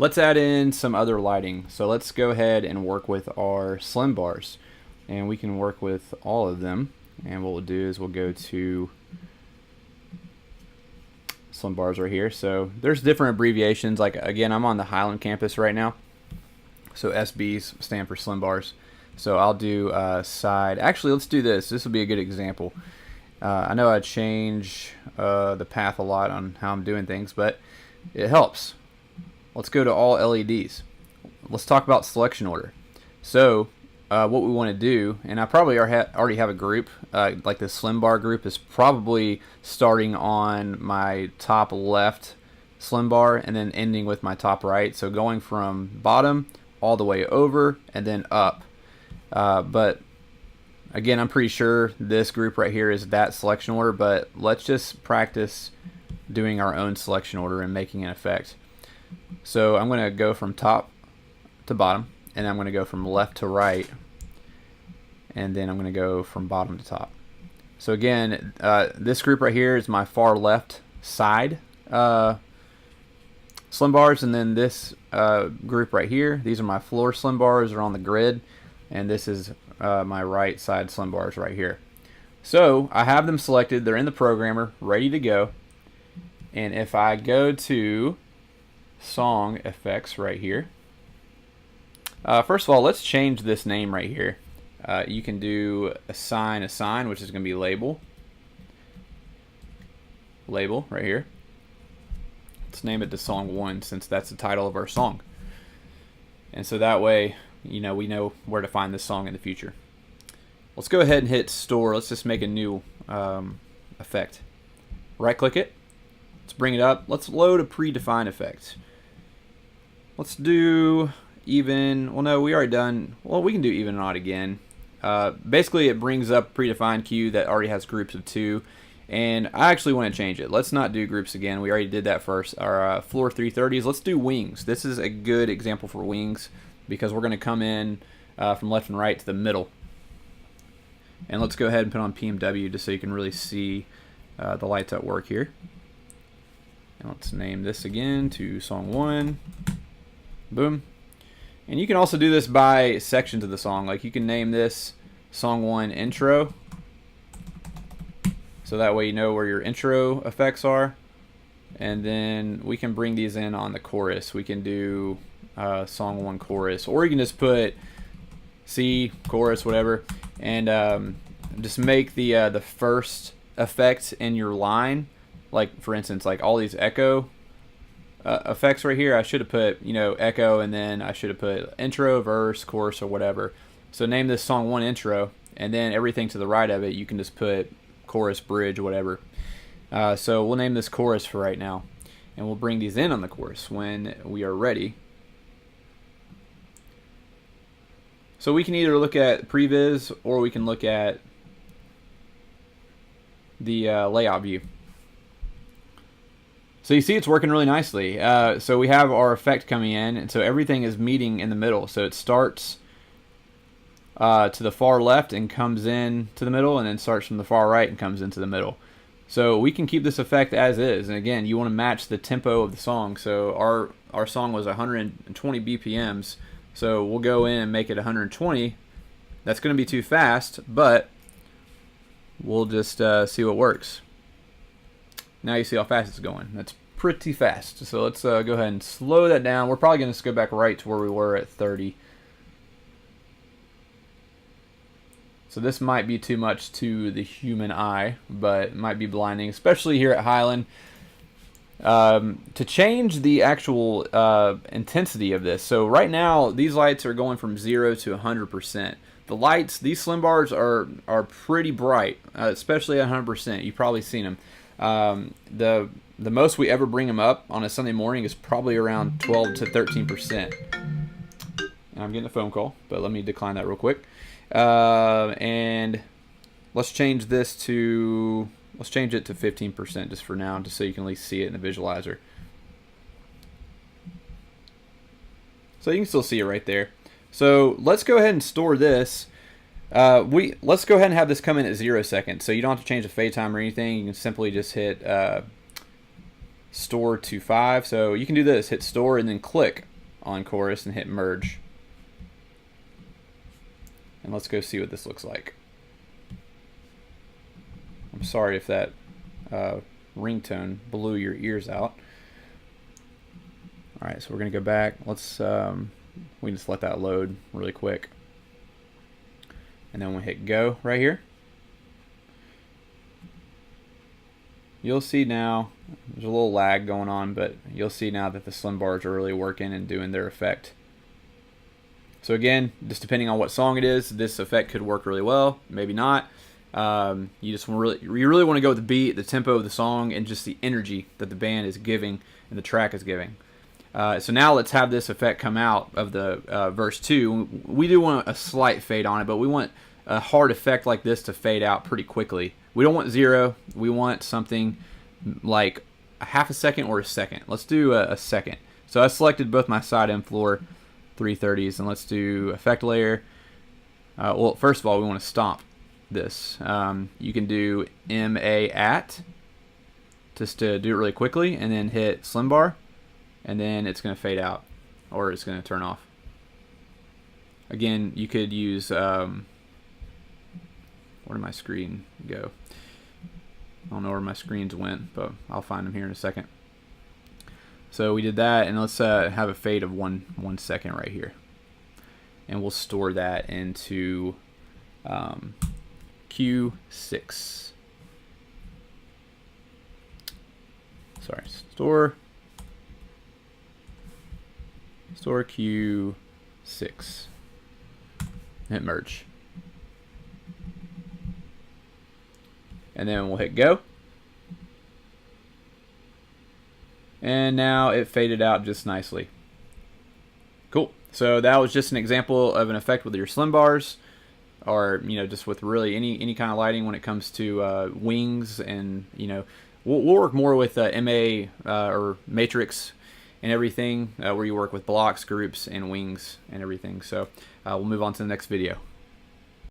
Let's add in some other lighting. So let's go ahead and work with our slim bars. And we can work with all of them. And what we'll do is we'll go to slim bars right here. So there's different abbreviations. Like again, I'm on the Highland campus right now. So SBs stand for slim bars. So I'll do side. Actually, let's do this. This will be a good example. I know I change the path a lot on how I'm doing things, but it helps. Let's go to all LEDs. Let's talk about selection order. So what we want to do, and I probably already have a group, like the slim bar group is probably starting on my top left slim bar and then ending with my top right. So going from bottom all the way over and then up. But again, I'm pretty sure this group right here is that selection order, but let's just practice doing our own selection order and making an effect. So I'm going to go from top to bottom, and I'm going to go from left to right, and then I'm going to go from bottom to top. So again, this group right here is my far left side slim bars, and then this group right here, these are my floor slim bars, are on the grid, and this is my right side slim bars right here. So I have them selected, they're in the programmer, ready to go. And if I go to song effects right here, first of all, let's change this name right here. You can do assign, which is going to be label right here. Let's name it to song 1 since that's the title of our song. And so that way, you know, we know where to find this song in the future. Let's go ahead and hit store. Let's just make a new effect. Right click it. Let's bring it up. Let's load a predefined effect. Let's do even. Well, no, we already done. Well, we can do even and odd again. Basically, it brings up predefined queue that already has groups of 2. And I actually want to change it. Let's not do groups again. We already did that first. Our floor 330s. Let's do wings. This is a good example for wings because we're going to come in from left and right to the middle. And let's go ahead and put on PMW just so you can really see the lights at work here. And let's name this again to song 1. Boom. And you can also do this by sections of the song. Like you can name this song 1 intro. So that way you know where your intro effects are. And then we can bring these in on the chorus. We can do song 1 chorus. Or you can just put C, chorus, whatever. And just make the first effect in your line. Like for instance, like all these echo effects right here, I should have put, you know, echo, and then I should have put intro, verse, chorus, or whatever. So name this song 1 intro, and then everything to the right of it, you can just put chorus, bridge, whatever. So we'll name this chorus for right now, and we'll bring these in on the chorus when we are ready. So we can either look at previs or we can look at the layout view. So you see it's working really nicely. So we have our effect coming in, and so everything is meeting in the middle. So it starts to the far left and comes in to the middle, and then starts from the far right and comes into the middle. So we can keep this effect as is. And again, you want to match the tempo of the song. So our song was 120 BPMs. So we'll go in and make it 120. That's going to be too fast, but we'll just see what works. Now you see how fast it's going. That's pretty fast. So let's go ahead and slow that down. We're probably going to go back right to where we were at 30. So this might be too much to the human eye, but it might be blinding, especially here at Highland. To change the actual intensity of this, so right now these lights are going from 0 to 100%. The lights, these slim bars are pretty bright, especially at 100%. You've probably seen them. The most we ever bring them up on a Sunday morning is probably around 12 to 13%. And I'm getting a phone call, but let me decline that real quick. And let's change this to, let's change it to 15% just for now, just so you can at least see it in the visualizer. So you can still see it right there. So let's go ahead and store this. Let's go ahead and have this come in at 0 seconds. So you don't have to change the fade time or anything. You can simply just hit store to 5. So you can do this, hit store and then click. on chorus and hit merge. And let's go see what this looks like. I'm sorry if that ringtone blew your ears out. Alright, so we're going to go back. Let's we can just let that load really quick. And then we'll hit go right here. You'll see now, there's a little lag going on, but you'll see now that the slim bars are really working and doing their effect. So again, just depending on what song it is, this effect could work really well, maybe not. You really want to go with the beat, the tempo of the song, and just the energy that the band is giving and the track is giving. So now let's have this effect come out of the verse 2. We do want a slight fade on it, but we want a hard effect like this to fade out pretty quickly. We don't want 0. We want something like a half a second or a second. Let's do a second. So I selected both my side and floor 330s, and let's do effect layer. Well, first of all, we want to stomp this. You can do MA at just to do it really quickly, and then hit slim bar, and then it's going to fade out, or it's going to turn off. Again, you could use where did my screen go? I don't know where my screens went, but I'll find them here in a second. So we did that, and let's have a fade of 1 second right here, and we'll store that into Q6. Sorry, store Q6. Hit merge. And then we'll hit go. And now it faded out just nicely. Cool. So that was just an example of an effect with your slim bars, or just with really any kind of lighting when it comes to wings, and we'll work more with MA or matrix and everything, where you work with blocks, groups, and wings and everything. So we'll move on to the next video.